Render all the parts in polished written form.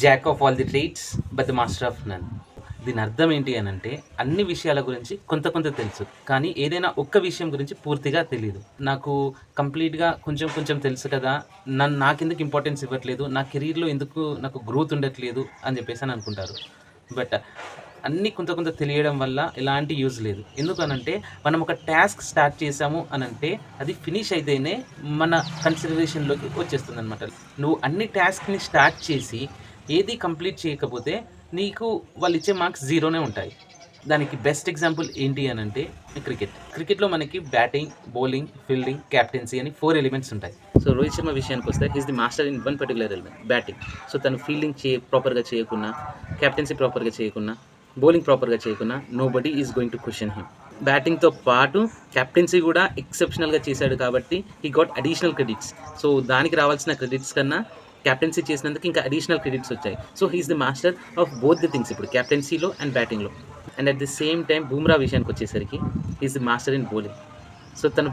Jack of all the trades but the master of none. దీని అర్థం ఏంటి అని అంటే, అన్ని విషయాల గురించి కొంత కొంత తెలుసు, కానీ ఏదైనా ఒక్క విషయం గురించి పూర్తిగా తెలియదు. నాకు కంప్లీట్గా కొంచెం కొంచెం తెలుసు కదా, నాకెందుకు ఇంపార్టెన్స్ ఇవ్వట్లేదు, నా కెరీర్లో ఎందుకు నాకు గ్రోత్ ఉండట్లేదు అని చెప్పేసి అని అనుకుంటారు. బట్ అన్నీ కొంత కొంత తెలియడం వల్ల ఎలాంటి యూజ్ లేదు. ఎందుకనంటే మనం ఒక టాస్క్ స్టార్ట్ చేసాము అనంటే అది ఫినిష్ అయితేనే మన కన్సిడరేషన్లోకి వచ్చేస్తుంది అనమాట. నువ్వు అన్ని టాస్క్ని స్టార్ట్ చేసి ఏది కంప్లీట్ చేయకపోతే నీకు వాళ్ళు ఇచ్చే మార్క్స్ జీరోనే ఉంటాయి. దానికి బెస్ట్ ఎగ్జాంపుల్ ఏంటి అని అంటే క్రికెట్లో మనకి బ్యాటింగ్, బౌలింగ్, ఫీల్డింగ్, క్యాప్టెన్సీ అని 4 ఎలిమెంట్స్ ఉంటాయి. సో రోహిత్ శర్మ విషయానికి వస్తే is the master in one particular element, batting. So తను ఫీల్డింగ్ ప్రాపర్గా చేయకున్నా, క్యాప్టెన్సీ ప్రాపర్గా చేయకున్నా, బౌలింగ్ ప్రాపర్గా చేయకున్నా nobody is going to question him. బ్యాటింగ్తో పాటు క్యాప్టెన్సీ కూడా ఎక్సెప్షనల్గా చేశాడు కాబట్టి he got additional credits. So దానికి రావాల్సిన క్రెడిట్స్ కన్నా క్యాప్టెన్సీ చేసినందుకు ఇంకా అడిషనల్ క్రెడిట్స్ వచ్చాయి. So he's the master of both the things, ఇప్పుడు క్యాప్టెన్సీలో అండ్ బ్యాటింగ్లో. And at the same time Bumrah విషయానికి వచ్చేసరికి he's the master in bowling. So తను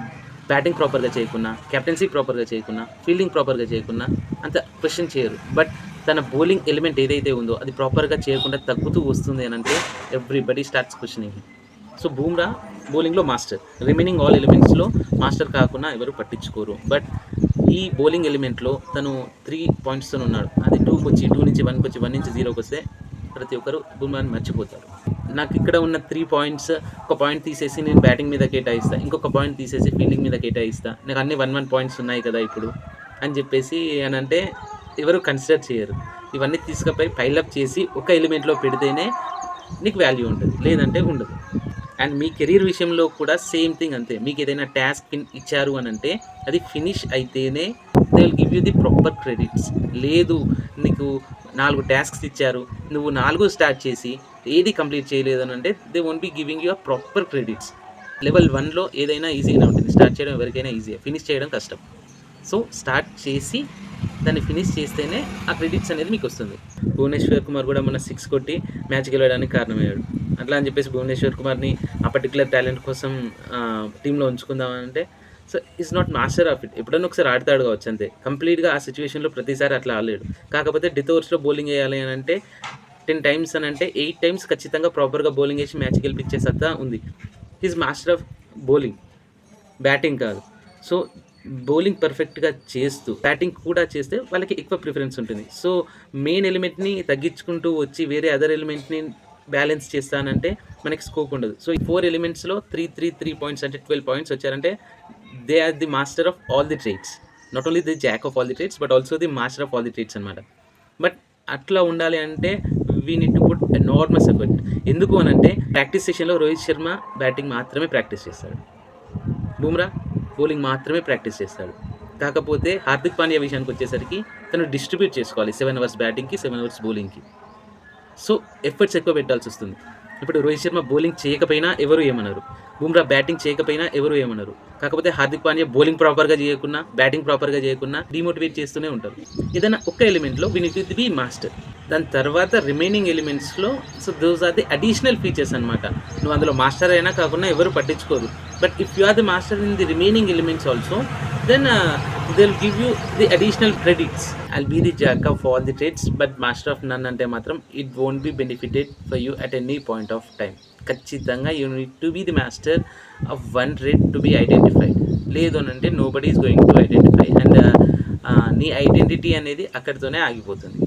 బ్యాటింగ్ ప్రాపర్గా చేయకున్నా, క్యాప్టెన్సీ ప్రాపర్గా చేయకున్నా, ఫీల్డింగ్ ప్రాపర్గా చేయకున్నా అంత క్వశ్చన్ చేయరు. బట్ తన బౌలింగ్ ఎలిమెంట్ ఏదైతే ఉందో అది ప్రాపర్గా చేయకుండా తగ్గుతూ వస్తుంది అని అంటే everybody starts questioning. So Bumrah బౌలింగ్లో మాస్టర్, రిమైనింగ్ ఆల్ ఎలిమెంట్స్లో మాస్టర్ కాకుండా ఎవరు పట్టించుకోరు. బట్ ఈ బౌలింగ్ ఎలిమెంట్లో తను 3 పాయింట్స్తో ఉన్నాడు. అది 2కి వచ్చి 2 నుంచి 1కి వచ్చి 1 నుంచి 0కి వస్తే ప్రతి ఒక్కరు బూమ్రాని మర్చిపోతారు. నాకు ఇక్కడ ఉన్న 3 పాయింట్స్, ఒక పాయింట్ తీసేసి నేను బ్యాటింగ్ మీద కేటాయిస్తాను, ఇంకొక పాయింట్ తీసేసి ఫీల్డింగ్ మీద కేటాయిస్తాను, నాకు అన్ని 1 పాయింట్స్ ఉన్నాయి కదా ఇప్పుడు అని చెప్పేసి అని అంటే ఎవరు కన్సిడర్ చేయరు. ఇవన్నీ తీసుకుపోయి పైలప్ చేసి ఒక ఎలిమెంట్లో పెడితేనే నీకు వాల్యూ ఉంటుంది, లేదంటే ఉండదు. అండ్ మీ కెరీర్ విషయంలో కూడా సేమ్ థింగ్ అంతే. మీకు ఏదైనా టాస్క్ ఇచ్చారు అని అంటే అది ఫినిష్ అయితేనే they will give you the proper credits. లేదు, నీకు 4 టాస్క్స్ ఇచ్చారు, నువ్వు 4 స్టార్ట్ చేసి ఏది కంప్లీట్ చేయలేదు అని అంటే they won't be giving you proper credits. Level 1లో ఏదైనా ఈజీగానే ఉంటుంది, స్టార్ట్ చేయడం ఎవరికైనా ఈజీ, ఫినిష్ చేయడం కష్టం. సో స్టార్ట్ చేసి దాన్ని ఫినిష్ చేస్తేనే ఆ క్రెడిట్స్ అనేది మీకు వస్తుంది. భువనేశ్వర్ కుమార్ కూడా మన 6 కొట్టి మ్యాచ్ గెలవడానికి కారణమయ్యాడు. అట్లా అని చెప్పేసి భువనేశ్వర్ కుమార్ని ఆ పర్టికులర్ టాలెంట్ కోసం టీంలో ఉంచుకుందామంటే so is not master of it. ఎప్పుడన్నా ఒకసారి ఆడతాడు కావచ్చు అంతే, కంప్లీట్గా ఆ సిచ్యువేషన్లో ప్రతిసారి అట్లా ఆడలేడు. కాకపోతే డెత్ ఓవర్స్లో బౌలింగ్ వేయాలి అని అంటే 10 టైమ్స్ అని అంటే 8 టైమ్స్ ఖచ్చితంగా ప్రాపర్గా బౌలింగ్ వేసి మ్యాచ్ గెలిపించే సత్తా ఉంది. Is master of bowling, batting కాదు. సో బౌలింగ్ పర్ఫెక్ట్గా చేస్తూ బ్యాటింగ్ కూడా చేస్తే వాళ్ళకి ఎక్కువ ప్రిఫరెన్స్ ఉంటుంది. సో మెయిన్ ఎలిమెంట్ని తగ్గించుకుంటూ వచ్చి వేరే అదర్ ఎలిమెంట్ని బ్యాలెన్స్ చేస్తానంటే మనకి స్కోప్ ఉండదు. సో ఈ 4 ఎలిమెంట్స్లో 3 పాయింట్స్ అంటే 12 పాయింట్స్ వచ్చారంటే they are the master of all the trades. Not only the jack of all the trades but also the master of all the trades అనమాట. బట్ అట్లా ఉండాలి అంటే we need to put enormous effort. ఎందుకు అని అంటే practice సెషన్లో Rohit Sharma batting మాత్రమే practice చేస్తాడు, బూమ్రా బౌలింగ్ మాత్రమే ప్రాక్టీస్ చేస్తాడు. కాకపోతే హార్దిక్ పాండ్యా విషయానికి వచ్చేసరికి తను డిస్ట్రిబ్యూట్ చేసుకోవాలి 7 అవర్స్ బ్యాటింగ్కి, 7 అవర్స్ బౌలింగ్కి. సో ఎఫర్ట్స్ ఎక్కువ పెట్టాల్సి వస్తుంది. ఇప్పుడు రోహిత్ శర్మ బౌలింగ్ చేయకపోయినా ఎవరు ఏమన్నారు, బూమ్రా బ్యాటింగ్ చేయకపోయినా ఎవరు ఏమన్నారు. కాకపోతే హార్దిక్ పాండ్యా బౌలింగ్ ప్రాపర్గా చేయకున్నా, బ్యాటింగ్ ప్రాపర్గా చేయకున్నా డిమోటివేట్ చేస్తూనే ఉంటారు. ఏదైనా ఒక్క ఎలిమెంట్లో we need to be master. దాని తర్వాత రిమైనింగ్ ఎలిమెంట్స్లో so those are the additional features అనమాట. నువ్వు అందులో మాస్టర్ అయినా కాకుండా ఎవరు పట్టించుకోరు. But if you are the master in the remaining elements also then they'll give you the additional credits. I'll be the jack of all the trades but master of none ante matram it won't be benefited for you at any point of time. ఖచ్చితంగా you need to be the master of one trade to be identified. లేదు అంటే nobody is going to identify and నీ identity అనేది అక్కడితోనే ఆగిపోతుంది.